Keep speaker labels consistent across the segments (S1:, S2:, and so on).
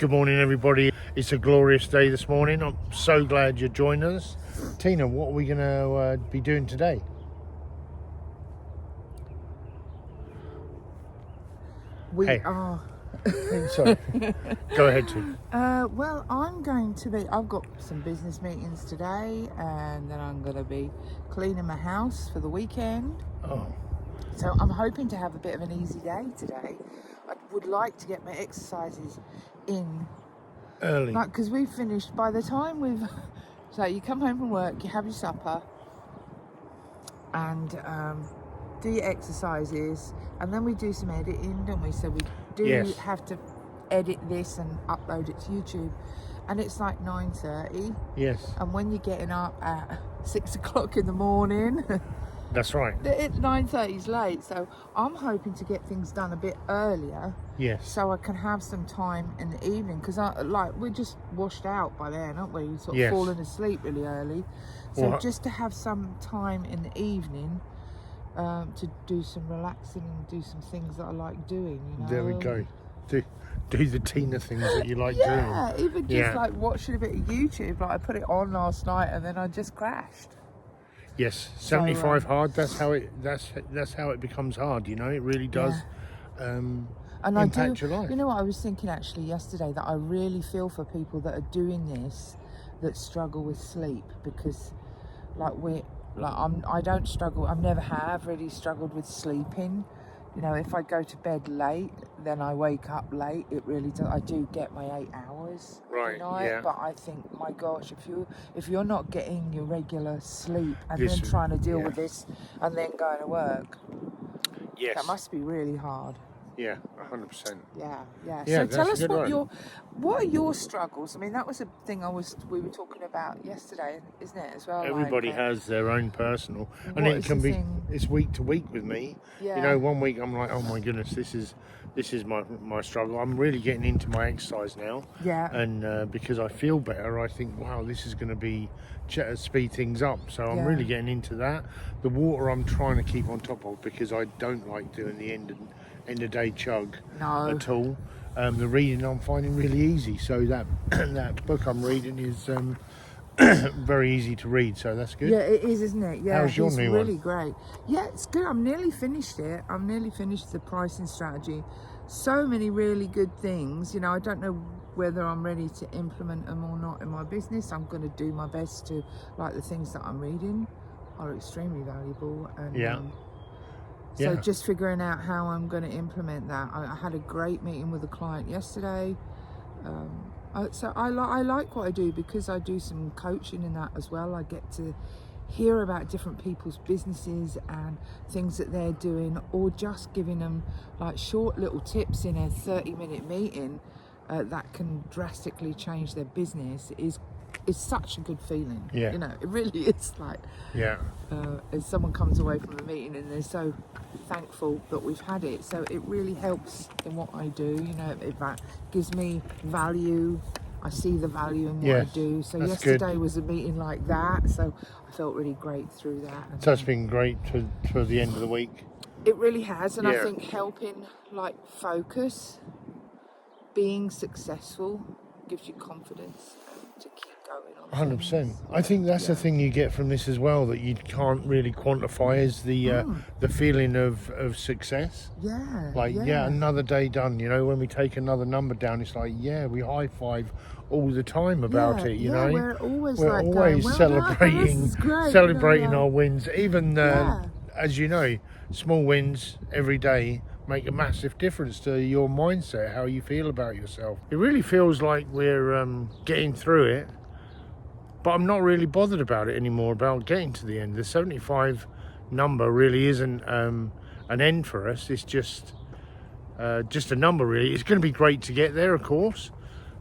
S1: Good morning, everybody. It's a glorious day this morning. I'm so glad you're joining us. Tina, what are we going to be doing today?
S2: We
S1: Hey.
S2: are.
S1: Sorry. Go ahead, Tina.
S2: Well, I've got some business meetings today, and then I'm going to be cleaning my house for the weekend.
S1: Oh,
S2: So I'm hoping to have a bit of an easy day today. I would like to get my exercises in.
S1: early.
S2: Like, because we've finished, by the time we've... So you come home from work, you have your supper, and do your exercises, and then we do some editing, don't we? So we do
S1: Yes.
S2: have to edit this and upload it to YouTube, and it's like 9:30,
S1: Yes,
S2: and when you're getting up at 6 o'clock in the morning,
S1: that's right.
S2: 9:30 is late. So I'm hoping to get things done a bit earlier,
S1: Yes.
S2: so I can have some time in the evening, because we're just washed out by then, aren't we? Sort of
S1: Yes.
S2: falling asleep really early. So
S1: Well,
S2: just to have some time in the evening to do some relaxing and do some things that I like doing, you know.
S1: there we go. Do the Tina things that you like
S2: Yeah,
S1: doing.
S2: even just like watching a bit of YouTube. Like I put it on last night and then I just crashed.
S1: Yes, 75 hard. That's how it becomes hard. You know, it really does.
S2: And
S1: Impact your life.
S2: You know what I was thinking actually yesterday, that I really feel for people that are doing this, that struggle with sleep, because I don't struggle. I never have really struggled with sleeping. You know, if I go to bed late, then I wake up late. It really does. I do get my 8 hours
S1: Right,
S2: every night.
S1: yeah.
S2: But I think, my gosh, if you're not getting your regular sleep and
S1: Listen,
S2: then trying to deal
S1: yeah.
S2: with this and then going to work,
S1: Yes.
S2: that must be really hard.
S1: Yeah, 100%.
S2: Yeah.
S1: Yeah,
S2: So tell
S1: that's
S2: us
S1: a good one.
S2: what are your struggles? I mean, that was a thing we were talking about yesterday, isn't it, as well?
S1: Everybody
S2: like,
S1: has their own personal, and
S2: what
S1: it
S2: is
S1: can
S2: the
S1: be.
S2: thing?
S1: It's week to week with me.
S2: Yeah.
S1: You know, one week I'm like, oh my goodness, this is my struggle. I'm really getting into my exercise now.
S2: Yeah.
S1: And because I feel better, I think, wow, this is going to be speed things up. So I'm really getting into that. The water I'm trying to keep on top of, because I don't like doing the end of day chug at all. The reading I'm finding really easy. So that that book I'm reading is very easy to read. So that's good.
S2: Yeah, it is, isn't it? Yeah,
S1: How's your
S2: it's
S1: new
S2: really
S1: one?
S2: great. Yeah, it's good. I'm nearly finished it. I'm nearly finished the pricing strategy. So many really good things. You know, I don't know whether I'm ready to implement them or not in my business. I'm going to do my best to, like, the things that I'm reading are extremely valuable. And so just figuring out how I'm going to implement that. I had a great meeting with a client yesterday. So I like what I do, because I do some coaching in that as well. I get to hear about different people's businesses and things that they're doing, or just giving them like short little tips in a 30-minute meeting that can drastically change their business. Is such a good feeling.
S1: Yeah.
S2: You know, it really is. Like, as someone comes away from a meeting and they're so thankful that we've had it, so it really helps in what I do. You know, that gives me value. I see the value in what I do. So yesterday was a meeting like that, so I felt really great through that. And
S1: so it's been great for the end of the week.
S2: it really has, and I think helping like focus, being successful gives you confidence to keep going on.
S1: 100%. I think that's the thing you get from this as well, that you can't really quantify, is the feeling of success.
S2: Yeah.
S1: Like, another day done. You know, when we take another number down, it's like, we high five all the time about it. You know,
S2: we're always
S1: celebrating our wins. Even as you know, small wins every day make a massive difference to your mindset, how you feel about yourself. It really feels like we're getting through it, but I'm not really bothered about it anymore, about getting to the end. The 75 number really isn't an end for us. It's just a number, really. It's going to be great to get there, of course,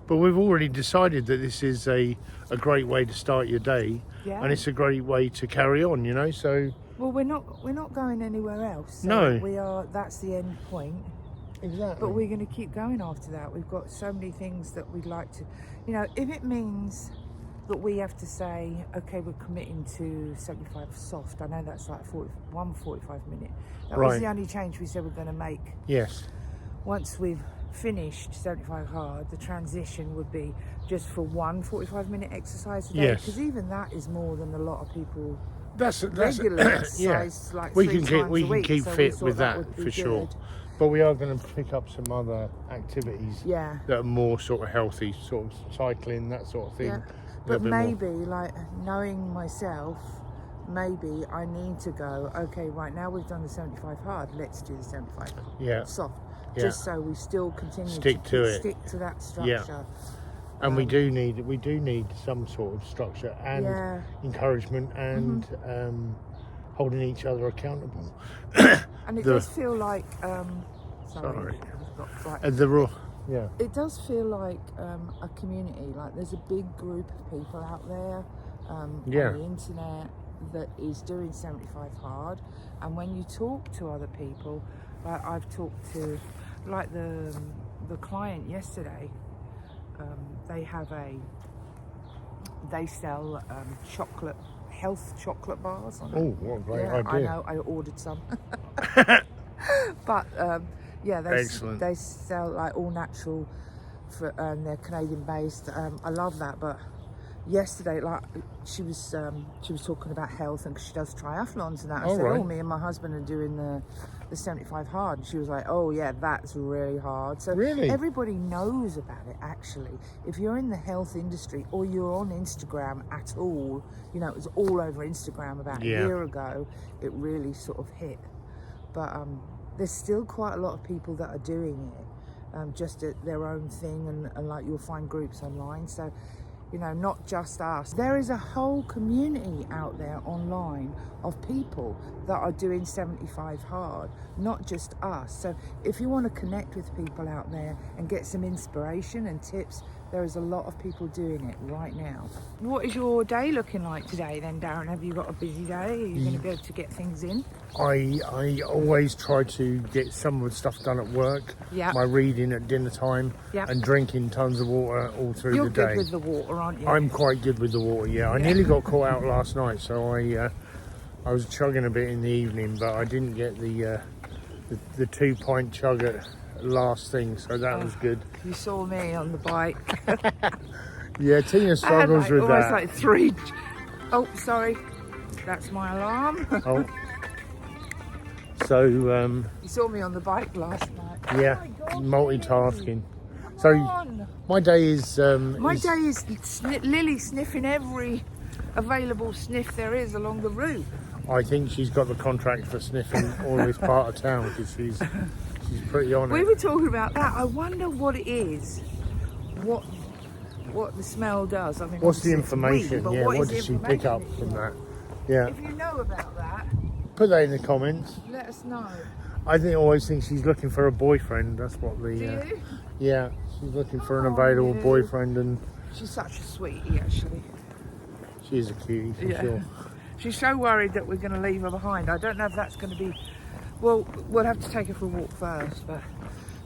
S1: but we've already decided that this is a great way to start your day, and it's a great way to carry on, you know. So
S2: well, we're not going anywhere else. So
S1: no,
S2: we are. That's the end point.
S1: Exactly.
S2: But we're going to keep going after that. We've got so many things that we'd like to, you know, if it means that we have to say, okay, we're committing to 75 soft. I know that's like 45 minute. That was the only change we said we're going to make.
S1: Yes.
S2: Once we've finished 75 hard, the transition would be just for one 45-minute exercise a day.
S1: Yes.
S2: Because even that is more than a lot of people
S1: That's
S2: regular exercise, like
S1: we
S2: 3
S1: can
S2: times a week.
S1: keep
S2: So we
S1: fit
S2: thought
S1: with that
S2: would be
S1: for sure.
S2: good.
S1: But we are going to pick up some other activities
S2: Yeah.
S1: that are more sort of healthy, sort of cycling, that sort of thing.
S2: Yeah. But maybe, like, knowing myself, maybe I need to go, okay, right now we've done the 75 hard, let's do the 75 soft.
S1: Yeah.
S2: Just so we still continue
S1: Stick
S2: to
S1: it.
S2: stick to that structure.
S1: And we do need some sort of structure and encouragement and holding each other accountable.
S2: And it does feel like it does feel like a community. Like there's a big group of people out there on the internet that is doing 75 hard, and when you talk to other people, like I've talked to, like the client yesterday, they sell health chocolate bars.
S1: Oh, what a great idea.
S2: I know, I ordered some. But they sell like all natural, they're Canadian based. I love that. But yesterday, like she was talking about health, and 'cause she does triathlons and that. I said, me and my husband are doing the 75 hard, and she was like, oh yeah, that's really hard. So everybody knows about it. Actually, if you're in the health industry or you're on Instagram at all, you know, it was all over Instagram about a year ago, it really sort of hit. But there's still quite a lot of people that are doing it, just at their own thing, and like you'll find groups online. So, you know, not just us. There is a whole community out there online of people that are doing 75 hard, not just us. So if you want to connect with people out there and get some inspiration and tips, there is a lot of people doing it right now. What is your day looking like today then, Darren? Have you got a busy day? Are you going to be able to get things in?
S1: I always try to get some of the stuff done at work. Yeah. My reading at dinner time. Yeah. And drinking tons of water all through the day.
S2: You're good with the water, aren't you?
S1: I'm quite good with the water. Yeah. I nearly got caught out last night, so I was chugging a bit in the evening, but I didn't get the 2-pint chug at last thing, so that was good.
S2: You saw me on the bike.
S1: Yeah, Tina struggles with that.
S2: Like 3. Oh, sorry, that's my alarm.
S1: Oh. So
S2: you saw me on the bike last night.
S1: Yeah, multitasking. So my day is
S2: Lily sniffing every available sniff there is along the route.
S1: I think she's got the contract for sniffing all this part of town, because she's pretty on it.
S2: We were talking about that. I wonder what it is. What the smell does. I mean,
S1: what's the information?
S2: Weed,
S1: what does she pick up from that? Yeah.
S2: If you know about that,
S1: put that in the comments.
S2: Let us know.
S1: I always think she's looking for a boyfriend. That's what the.
S2: Do you?
S1: Yeah, she's looking for an available boyfriend, and
S2: she's such a sweetie, actually.
S1: She is a cutie for sure.
S2: She's so worried that we're going to leave her behind. I don't know if that's going to be. Well, we'll have to take her for a walk first, but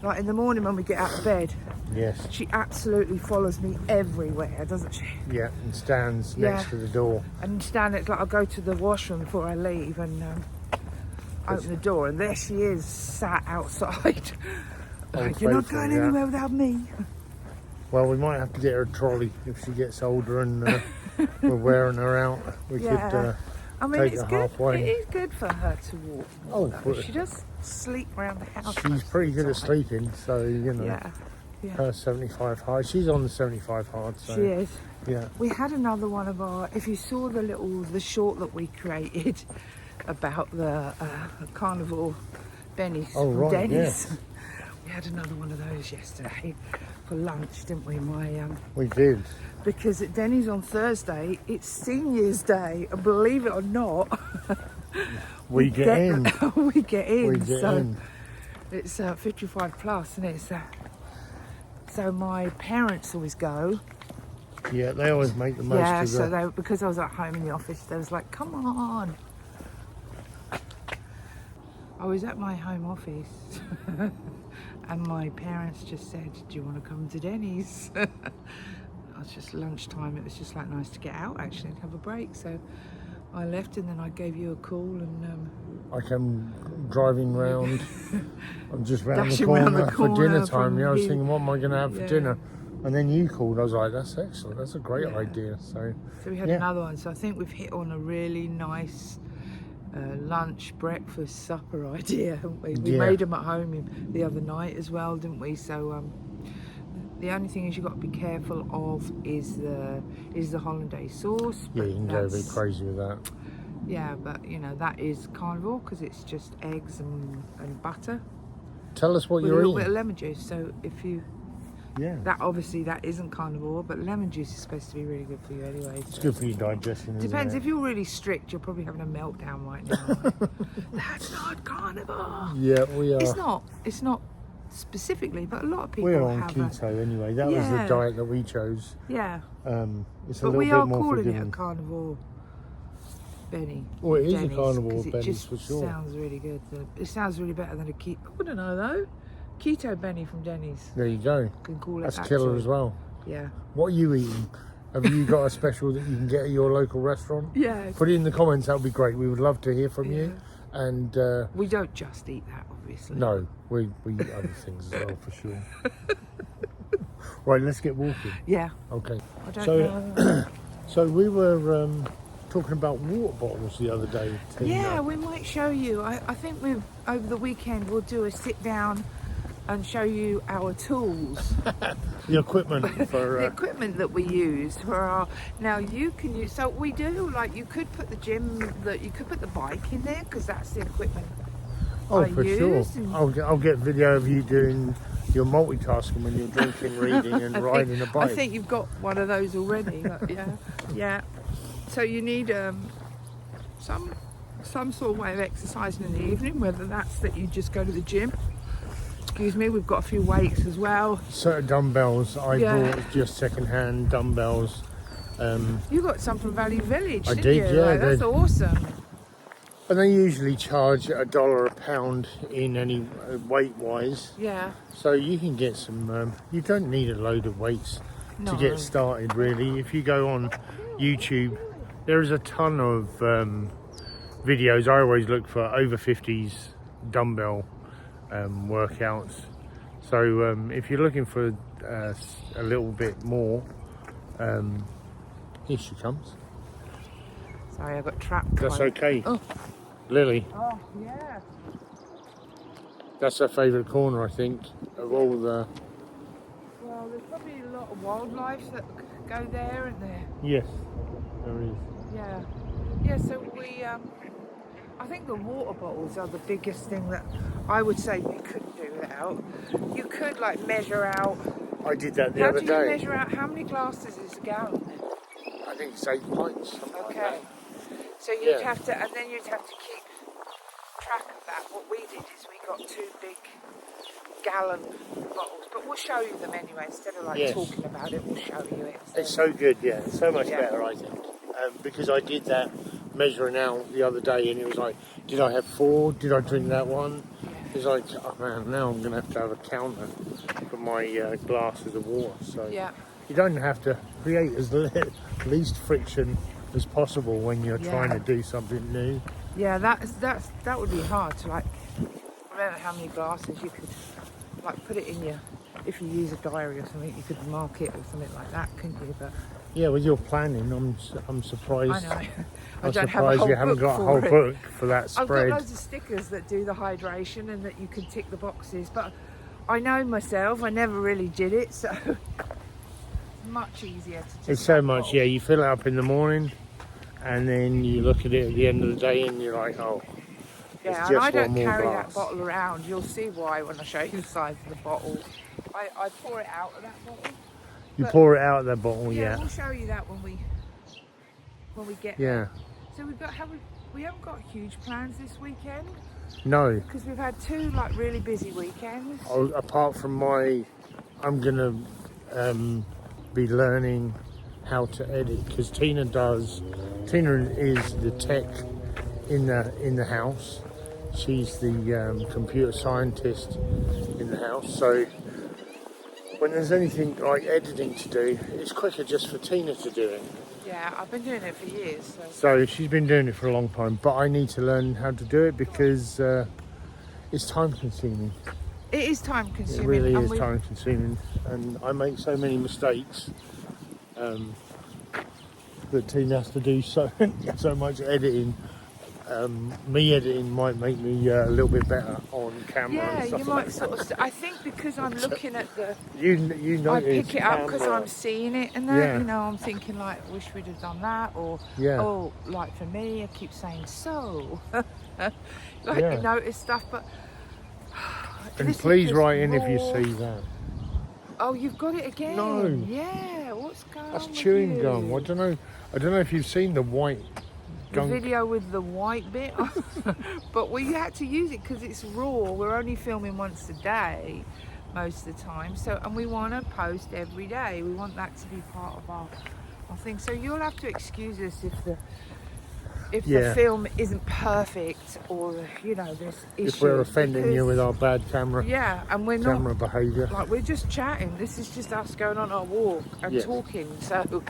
S2: like in the morning when we get out of bed,
S1: yes,
S2: she absolutely follows me everywhere, doesn't she?
S1: Yeah, and stands next to the door.
S2: And it's like I'll go to the washroom before I leave and open the door, and there she is, sat outside. Like, you're not going anywhere without me.
S1: Well, we might have to get her a trolley if she gets older and we're wearing her out. We could
S2: I mean,
S1: take
S2: it's
S1: her
S2: good.
S1: halfway.
S2: It is good for her to walk.
S1: Oh,
S2: she does sleep around the house.
S1: She's pretty good at sleeping, so you know. Yeah. Her 75 hard. She's on the 75 hard. So,
S2: she is.
S1: Yeah.
S2: We had another one of our. If you saw the short that we created about the Carnivore Bennys from Denny's.
S1: Yes.
S2: We had another one of those yesterday for lunch, didn't we?
S1: We did.
S2: Because at Denny's on Thursday, it's Seniors Day, and believe it or not,
S1: we get in.
S2: We get in.
S1: We get in.
S2: It's 55 plus, and it's so my parents always go.
S1: Yeah, they always make the most of it.
S2: Yeah, so because I was at home in the office, they was like, "Come on." I was at my home office, and my parents just said, "Do you want to come to Denny's?" It was just lunchtime. It was just like nice to get out actually and have a break. So I left and then I gave you a call and
S1: I came driving round. I'm just round the
S2: Dashing round
S1: corner
S2: the
S1: for dinner
S2: corner
S1: time.
S2: from
S1: Yeah, I was
S2: you.
S1: thinking, what am I going to have for
S2: Yeah.
S1: dinner? And then you called. I was like, that's excellent. That's a great
S2: Yeah.
S1: idea. So
S2: we had
S1: yeah.
S2: another one. So I think we've hit on a really nice lunch, breakfast, supper idea, haven't we? We
S1: Yeah.
S2: made them at home the other night as well, didn't we? So the only thing is you've got to be careful of is the hollandaise sauce.
S1: Yeah,
S2: but
S1: you can go a bit
S2: that's-
S1: crazy with that.
S2: Yeah, but you know that is carnivore because it's just eggs and butter
S1: Tell us what
S2: with a
S1: you're
S2: little bit
S1: eating.
S2: of lemon juice. So if you
S1: Yeah.
S2: that isn't carnivore, but lemon juice is supposed to be really good for you anyway.
S1: It's
S2: So.
S1: good for your digestion, isn't
S2: Depends.
S1: it?
S2: If you're really strict, you're probably having a meltdown right now. Like, that's not carnivore.
S1: Yeah, we are.
S2: It's not. It's not specifically, but a lot of people
S1: We're on
S2: have.
S1: keto anyway. That was the
S2: Yeah.
S1: diet that we chose.
S2: Yeah,
S1: It's a
S2: but
S1: little
S2: we
S1: bit
S2: are
S1: more
S2: calling
S1: forgiving.
S2: it a carnivore Benny.
S1: Well, it is a
S2: Denny's,
S1: carnivore
S2: 'cause it
S1: Benny's
S2: just
S1: for sure.
S2: sounds really good. It sounds really better than a keto. I don't know though. Keto Benny from Denny's.
S1: There you go.
S2: You can call it
S1: That's
S2: that
S1: killer
S2: too.
S1: as well.
S2: Yeah.
S1: What are you eating? Have you got a special that you can get at your local restaurant?
S2: Yeah.
S1: Put it in the comments. That would be great. We would love to hear from you. And
S2: We don't just eat that, obviously.
S1: no, we eat other things as well for sure. Right, let's get walking.
S2: Yeah.
S1: Okay.
S2: I don't
S1: So,
S2: know.
S1: so we were talking about water bottles the other day. Tina.
S2: Yeah, we might show you. I think over the weekend we'll do a sit down and show you our tools,
S1: The equipment for
S2: the equipment that we use for our. Now you can use. So we do like you could put you could put the bike in there because that's the equipment.
S1: oh
S2: I
S1: for sure.
S2: use and-
S1: I'll get video of you doing your multitasking when you're drinking, reading, and riding a bike.
S2: I think you've got one of those already. Yeah. So you need some sort of way of exercising in the evening, whether that's that you just go to the gym. Excuse me, we've got a few weights as well.
S1: Certain dumbbells I
S2: Yeah.
S1: bought just second-hand dumbbells.
S2: You got some from Valley Village,
S1: I
S2: didn't
S1: did,
S2: you?
S1: yeah,
S2: Like, that's
S1: they-
S2: awesome.
S1: And they usually charge $1 a pound in any weight-wise.
S2: Yeah.
S1: So you can get some. You don't need a load of weights to
S2: No.
S1: get started, really. If you go on YouTube, there is a ton of videos. I always look for over 50s dumbbell workouts. So if you're looking for a little bit more, here she comes.
S2: Sorry, I got trapped.
S1: That's
S2: by-
S1: okay.
S2: Oh.
S1: Lily,
S2: Oh, yeah.
S1: that's her favourite corner, I think, of all the.
S2: Well, there's probably a lot of wildlife that go there, isn't there?
S1: Yes, there is.
S2: Yeah. Yeah, so I think the water bottles are the biggest thing that I would say you couldn't do without. You could like measure out.
S1: I did that the
S2: How
S1: other
S2: do you
S1: day.
S2: measure out how many glasses is a gallon?
S1: I think it's 8 pints. Something like
S2: Okay.
S1: that.
S2: So you'd
S1: Yeah.
S2: have to, and then you'd have to keep track of that. What we did is we got 2 big gallon bottles, but we'll show you them anyway. Instead of like
S1: Yes.
S2: talking about it, we'll show you it.
S1: It's so good, yeah. It's so much
S2: Yeah.
S1: better, I think. Because I did that measuring out the other day, and it was like, did I have 4? Did I drink that one? It's like, oh man, now I'm going to have a counter for my glasses of water. So
S2: Yeah.
S1: you don't have to create as least friction as possible when you're
S2: Yeah.
S1: trying to do something new.
S2: Yeah, that would be hard to like remember how many glasses you could like put it in your. If you use a diary or something, you could mark it or something like that, couldn't you? But
S1: Yeah, with your planning, I'm surprised.
S2: I know I
S1: I'm
S2: don't have a
S1: surprised
S2: whole
S1: you haven't
S2: book
S1: got a
S2: for
S1: whole
S2: it.
S1: book for that
S2: I've
S1: spread.
S2: got loads of stickers that do the hydration and that you can tick the boxes, but I know myself, I never really did it, so it's much easier to just
S1: It's so
S2: have
S1: much,
S2: bottles.
S1: yeah. You fill it up in the morning, and then you look at it at the end of the day, and you're like, oh,
S2: Yeah,
S1: it's
S2: and
S1: just
S2: I don't
S1: one more
S2: carry
S1: glass.
S2: that bottle around. You'll see why when I show you the size of the bottle. I pour it out of that bottle.
S1: You
S2: but-
S1: pour it out of the bottle,
S2: Yeah,
S1: yeah.
S2: we'll show you that when we get
S1: Yeah.
S2: there. So we haven't got huge plans this weekend
S1: No,
S2: because we've had 2 like really busy weekends.
S1: apart from I'm gonna be learning how to edit because Tina is the tech in the house. She's the computer scientist in the house. So when there's anything like editing to do, it's quicker just for Tina to do it.
S2: Yeah, I've been doing it for years.
S1: So she's been doing it for a long time, but I need to learn how to do it because it's time consuming.
S2: It is time
S1: It
S2: consuming.
S1: really
S2: and
S1: is time consuming, and I make so many mistakes that Tina has to do so much editing. Me editing might make me a little bit better on camera.
S2: Yeah,
S1: and stuff
S2: you
S1: like
S2: might sort of. I think because I'm looking at the.
S1: You notice
S2: I pick it up because
S1: camera.
S2: I'm seeing it, and that
S1: Yeah.
S2: you know, I'm thinking like, wish we'd have done that, or
S1: Yeah.
S2: oh, like for me, I keep saying so. Like
S1: Yeah.
S2: you notice stuff, but.
S1: And
S2: this is
S1: please
S2: just
S1: write in if you
S2: raw.
S1: see that.
S2: Oh, you've got it again.
S1: No.
S2: Yeah. What's going on?
S1: That's
S2: with
S1: chewing
S2: you?
S1: gum. I don't know if you've seen the white
S2: The
S1: gunk.
S2: video with the white bit, but we had to use it because it's raw. We're only filming once a day most of the time, so and we want to post every day. We want that to be part of our thing. So you'll have to excuse us if
S1: Yeah.
S2: the film isn't perfect, or you know there's issues.
S1: If we're offending you with our bad camera
S2: and we're
S1: camera
S2: not
S1: behaviour.
S2: like we're just chatting. This is just us going on our walk and
S1: Yes.
S2: talking. So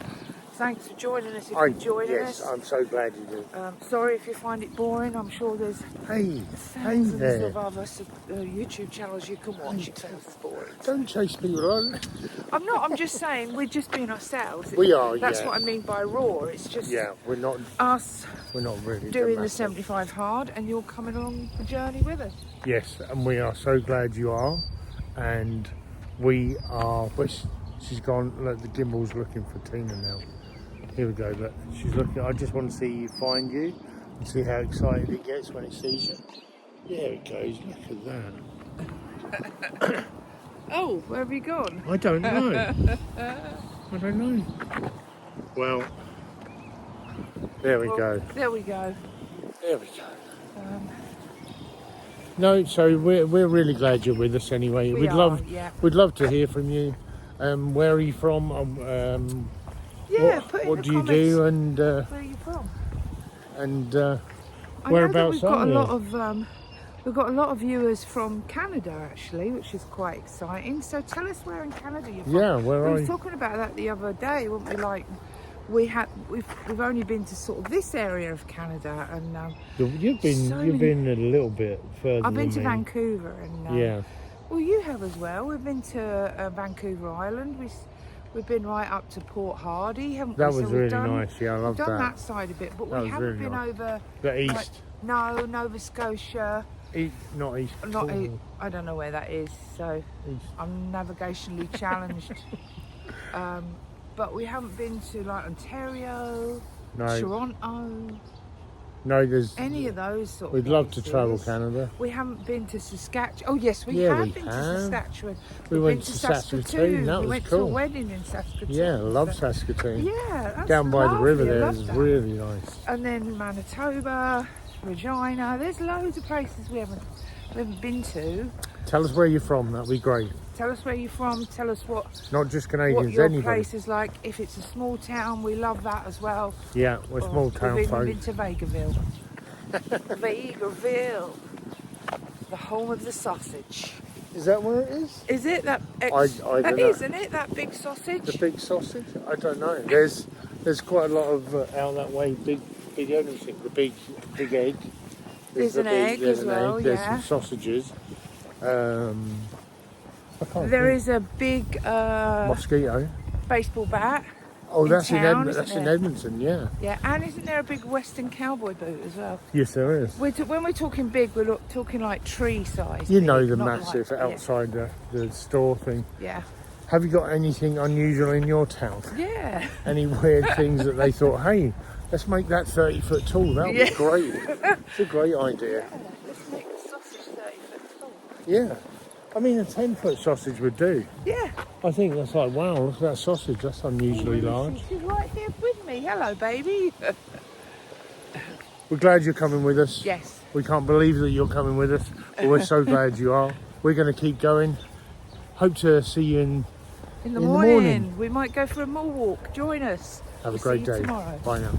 S2: thanks for joining us. If you're joining
S1: Yes,
S2: us.
S1: I'm so glad you do.
S2: Sorry if you find it boring. I'm sure there's
S1: Hey
S2: thousands
S1: there.
S2: of other YouTube channels you can watch. It sounds boring.
S1: Don't chase people on.
S2: I'm not. I'm just saying we're just being ourselves.
S1: We are,
S2: That's
S1: yeah.
S2: what I mean by raw. It's just
S1: Yeah, we're not
S2: us
S1: really
S2: doing the
S1: dramatic.
S2: 75 hard, and you're coming along the journey with us.
S1: Yes, and we are so glad you are, and we are. But she's gone. Look, the gimbal's looking for Tina now. Here we go. Look, she's looking. I just want to see you find you and see how excited it gets when it sees you. There it goes. Look at that.
S2: Oh, where have you gone?
S1: I don't know. I don't know. Well, there we go.
S2: There we go.
S1: There we go. No, so we're really glad you're with us anyway.
S2: We
S1: We'd
S2: are, yeah.
S1: love to hear from you. Where are you from?
S2: Yeah, put in
S1: what
S2: the
S1: do you
S2: comments.
S1: do? And
S2: Where are you from? I
S1: whereabouts
S2: know that
S1: are
S2: we've
S1: you?
S2: got a lot of viewers from Canada actually, which is quite exciting. So tell us where in Canada you're from.
S1: Yeah, where
S2: we
S1: are
S2: were
S1: you?
S2: talking about that the other day, weren't we? Like we've only been to sort of this area of Canada, and
S1: You've been a little bit further.
S2: I've been to
S1: than me.
S2: Vancouver, and
S1: Yeah.
S2: well, you have as well. We've been to Vancouver Island. We've been right up to Port Hardy, haven't
S1: That
S2: we?
S1: was
S2: So we've
S1: really
S2: done-
S1: nice. Yeah, I love
S2: We've done
S1: that.
S2: that side a bit, but
S1: That
S2: we
S1: was
S2: haven't
S1: really
S2: been
S1: nice.
S2: over.
S1: The east,
S2: Like, no, Nova Scotia.
S1: not east.
S2: Not
S1: at
S2: e-
S1: all.
S2: I don't know where that is, so
S1: East.
S2: I'm navigationally challenged. But we haven't been to like Ontario,
S1: No,
S2: Toronto,
S1: no. There's.
S2: any of those sort of
S1: We'd love to
S2: places.
S1: travel Canada.
S2: We haven't been to Saskatchewan. Oh yes, we
S1: Yeah,
S2: have
S1: we
S2: been to
S1: have.
S2: Saskatchewan.
S1: We
S2: We've
S1: went
S2: been
S1: to Saskatoon. That
S2: we
S1: was
S2: went to a
S1: cool.
S2: wedding in Saskatoon.
S1: Yeah, love
S2: So-
S1: Saskatoon.
S2: Yeah, that's
S1: Down by the river
S2: lovely. I
S1: there
S2: love
S1: is
S2: that.
S1: really nice.
S2: And then Manitoba, Regina. There's loads of places we haven't been to.
S1: Tell us where you're from. That'd be great.
S2: Tell us where you're from. Tell us what
S1: Not just
S2: what
S1: Canadians,
S2: your
S1: anybody.
S2: place is like. If it's a small town, we love that as well.
S1: Yeah, we're small town
S2: We've
S1: folk.
S2: been to Vegreville. Vegreville, the home of the sausage.
S1: Is that where it is?
S2: Is it that?
S1: I don't
S2: That
S1: know.
S2: is, isn't it? That big sausage.
S1: The big sausage? I don't know. There's quite a lot of out that way. Big everything. The big egg.
S2: There's an egg
S1: there's
S2: as
S1: an
S2: well,
S1: egg. There's
S2: yeah.
S1: some sausages. I can't
S2: There
S1: think.
S2: is a big
S1: Mosquito.
S2: baseball bat.
S1: Oh,
S2: in
S1: that's
S2: town,
S1: That's
S2: isn't
S1: in
S2: there?
S1: Edmonton. Yeah.
S2: Yeah, and isn't there a big Western cowboy boot as well?
S1: Yes, there is.
S2: When we're talking big, we're talking like tree size.
S1: You
S2: big,
S1: know the
S2: not
S1: massive
S2: like,
S1: outside the store thing.
S2: Yeah.
S1: Have you got anything unusual in your town?
S2: Yeah.
S1: Any weird things that they thought, hey, let's make that 30 foot tall. That would
S2: Yeah.
S1: be great. It's a great idea.
S2: Let's make the sausage 30 foot tall.
S1: Yeah. I mean, a 10-foot sausage would do.
S2: Yeah.
S1: I think that's like, wow, look at that sausage. That's unusually large.
S2: She's right here with me. Hello, baby.
S1: We're glad you're coming with us.
S2: Yes.
S1: We can't believe that you're coming with us, but we're so glad you are. We're going to keep going. Hope to see you in
S2: In the
S1: the
S2: morning.
S1: morning.
S2: We might go for a more walk. Join us.
S1: Have a
S2: We'll
S1: great
S2: see you
S1: day.
S2: tomorrow.
S1: Bye now.